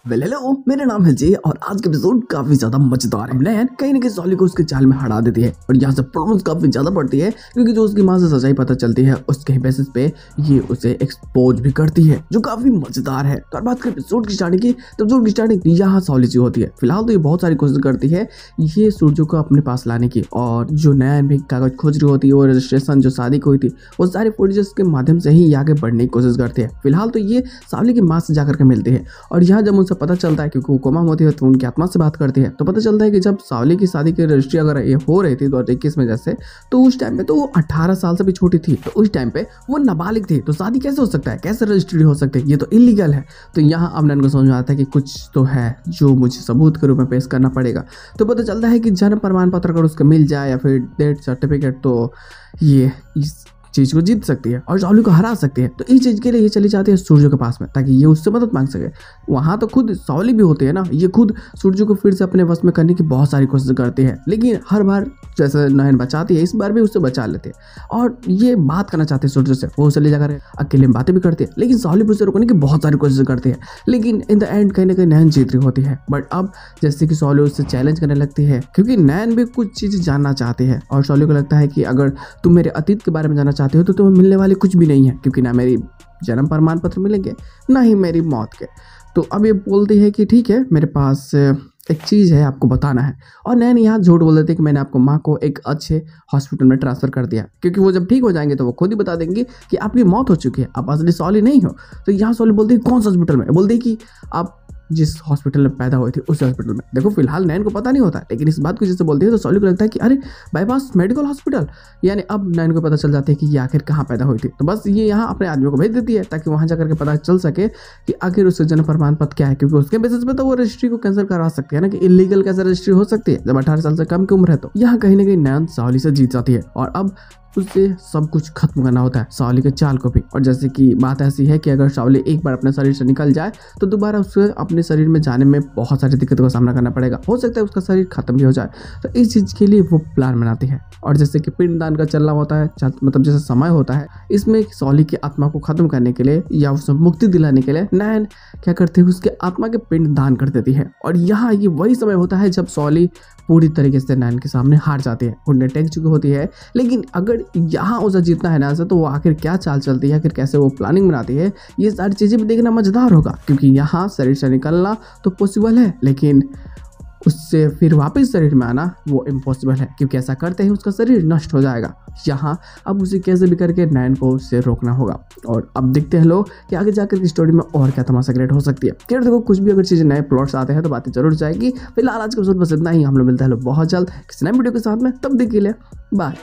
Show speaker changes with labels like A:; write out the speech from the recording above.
A: Hello, मेरा नाम है जय और आज का एपिसोड काफी ज्यादा मजेदार है। नैन कहीं ना कहीं सॉली को उसके चाल में हरा देती है और यहाँ से प्रॉब्लम्स काफी ज्यादा बढ़ती है क्योंकि जो उसकी माँ से सच्चाई पता चलती है उसके बेसिस पे ये उसे एक्सपोज भी करती है, जो काफी मजेदार है। तो बात करें एपिसोड की स्टार्टिंग की, तो एपिसोड की स्टार्टिंग यहाँ सॉली से होती है। फिलहाल तो ये बहुत सारी कोशिश करती है ये सूर्य को अपने पास लाने की, और जो नैन भी कागज खोज रही होती है और रजिस्ट्रेशन जो शादी को हुई थी वो सारे फुटेजेस के माध्यम से ही आगे बढ़ने की कोशिश करती है। फिलहाल तो ये सावली की माँ से जाकर के मिलती है और यहाँ जब उनसे पता चलता है, क्योंकि वो कोमा होती है तो उनकी आत्मा से बात करती है, तो पता चलता है कि जब सावली की शादी की रजिस्ट्री अगर ये हो रही थी 2021 में जैसे, तो उस टाइम पे तो वो 18 साल से भी छोटी थी, तो उस टाइम पे वो नाबालिग थी। तो शादी कैसे हो सकता है, कैसे रजिस्ट्री हो सकती है, ये तो इलीगल है। तो यहाँ अब नैन को समझ में आता है कि कुछ तो है जो मुझे सबूत के रूप में पेश करना पड़ेगा। तो पता चलता है कि जन्म प्रमाण पत्र अगर उसका मिल जाए या फिर डेथ सर्टिफिकेट, तो ये इस चीज को जीत सकती है और सावली को हरा सकती है। तो इस चीज के लिए ये चली जाती है सूर्य के पास में ताकि ये उससे मदद मांग सके। वहां तो खुद सावली भी होती है ना, ये खुद सूर्य को फिर से अपने वश में करने की बहुत सारी कोशिश करती है, लेकिन हर बार जैसे नैन बचाती है, इस बार भी उससे बचा लेते हैं और ये बात करना चाहते हैं सूर्य से। वो उससे ले जाकर अकेले में बातें भी करती है, लेकिन सावली उसे रोकने की बहुत सारी कोशिश करती है, लेकिन इन द एंड कहीं ना कहीं नैन जीत रही होती है। बट अब जैसे कि सावली उससे चैलेंज करने लगती है क्योंकि नैन भी कुछ चीज़ जानना चाहती है और सावली को लगता है कि अगर तुम मेरे अतीत के बारे में जानना चाहते हो तो तुम्हें मिलने वाले कुछ भी नहीं है, क्योंकि ना मेरी जन्म प्रमाण पत्र मिलेंगे ना ही मेरी मौत के। तो अब ये बोलती है कि ठीक है, मेरे पास एक चीज़ है आपको बताना है। और नैन यहाँ झूठ बोल देते कि मैंने आपको माँ को एक अच्छे हॉस्पिटल में ट्रांसफ़र कर दिया, क्योंकि वो जब ठीक हो जाएंगे तो वो खुद ही बता देंगे कि आपकी मौत हो चुकी है, आप असली सावली नहीं हो। तो यहाँ सावली बोलती है कौन सा हॉस्पिटल में, बोलती है कि आप जिस हॉस्पिटल में पैदा हुए थे उस हॉस्पिटल में। देखो फिलहाल नैन को पता नहीं होता, लेकिन इस बात को जैसे बोलती है तो सावली को लगता है कि अरे बाईपास मेडिकल हॉस्पिटल, यानी अब नैन को पता चल जाता है कि ये आखिर कहाँ पैदा हुई थी। तो बस ये यहाँ अपने आदमी को भेज देती है ताकि वहाँ जाकर के पता चल सके कि आखिर उसका जन्म प्रमाण पत्र क्या है, क्योंकि उसके बेसिस पे तो वो रजिस्ट्री को कैंसिल करवा सकती है ना, कि इलीगल कैसे रजिस्ट्री हो सकती है जब 18 साल से कम की उम्र है। तो यहाँ कहीं ना कहीं नैन सावली से जीत जाती है और अब उससे सब कुछ खत्म करना होता है, सावली के चाल को भी। और जैसे कि बात ऐसी है कि अगर सावली एक बार अपने शरीर से निकल जाए तो दोबारा उसे अपने शरीर में जाने में बहुत सारी दिक्कतों का सामना करना पड़ेगा, हो सकता है उसका शरीर खत्म भी हो जाए। तो इस चीज़ के लिए वो प्लान बनाती है और जैसे कि पिंडदान का चलना होता है, मतलब जैसे समय होता है, इसमें सावली की आत्मा को खत्म करने के लिए या उसे मुक्ति दिलाने के लिए नैन क्या करती है, उसके आत्मा के पिंड दान कर देती है। और यहाँ ये वही समय होता है जब सावली पूरी तरीके से नैन के सामने हार जाती है, घुटने टेक चुकी होती है। लेकिन अगर यहाँ उसे जीतना है नैन से, तो वो आखिर क्या चाल चलती है, आखिर कैसे वो प्लानिंग बनाती है, ये सारी चीज़ें भी देखना मजेदार होगा। क्योंकि यहाँ शरीर से निकलना तो पॉसिबल है, लेकिन उससे फिर वापस शरीर में आना वो इम्पॉसिबल है, क्योंकि ऐसा करते ही उसका शरीर नष्ट हो जाएगा। यहाँ अब उसे कैसे भी करके नैन को उससे रोकना होगा। और अब देखते हैं लोग कि आगे जाकर की स्टोरी में और क्या तमाशा क्रिएट हो सकती है। खैर देखो, कुछ भी अगर चीज़ें नए प्लॉट्स आते हैं तो बातें जरूर जाएगी। फिलहाल आज के एपिसोड बस इतना ही, हम लोग मिलते हैं लोग बहुत जल्द किसी नए वीडियो के साथ में, तब तक के लिए बाय।